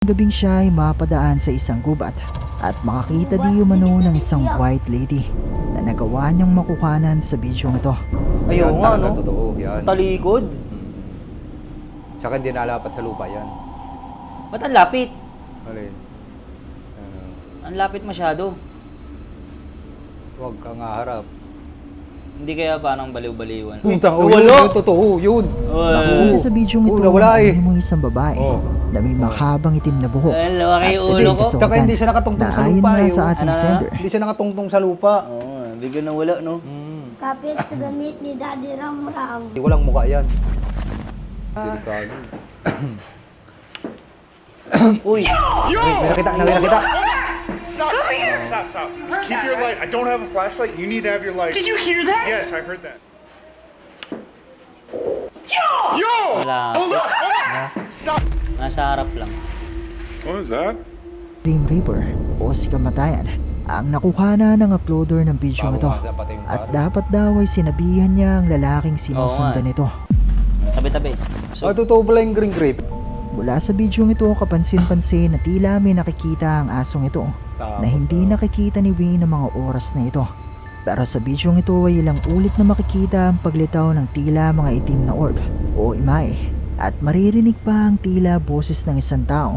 Gabing siya ay mapadaan sa isang gubat at makakita di umano ng isang white lady na nagawa niyang makuhanan sa bidyong ito. Ayun nga, talaga no? totoo, yan. Talikod. Tsaka hindi nalapat sa lupa yan. Ba't ang lapit? Alin? Ang lapit masyado. Huwag kang haharap. Hindi kaya parang baliw-baliwan. Utang, wala! yun, totoo, yun. Makikita sa bidyong ito nawala eh. ang isang babae na may mahabang itim na buhok. Ay, laki yung Hindi, ulo ko. tsaka hindi siya nakatungtong na sa ayon lupa nga eh. sa ating Ano? sender. Hindi siya nakatungtong sa lupa. Oo, bigyan na wala, no? Kapit sa damit ni Daddy Ram Ram. Hindi, walang mukha yan. Delikado. Uy! May nakita, nakita kita. Stop! Stop! Just keep your light. I don't have a flashlight. You need to have your light. Did you hear that? Yes, I heard that. Yo! Wala. Oh, look! Stop! Nasa harap lang. What was that? Dream Reaper o si Kamatayan ang nakuhana ng uploader ng bidyong ito. At dapat daw ay sinabihan niya ang lalaking sinusundan nito. Tabi-tabi. So, Totoo pala yung green grape. Mula sa bidyong ito kapansin-pansin na tila may nakikita ang asong ito na hindi nakikita ni Wayne ng mga oras na ito. Pero sa bidyong ito ay ilang ulit na makikita ang paglitaw ng tila mga itim na orb o imahe at maririnig pa ang tila boses ng isang tao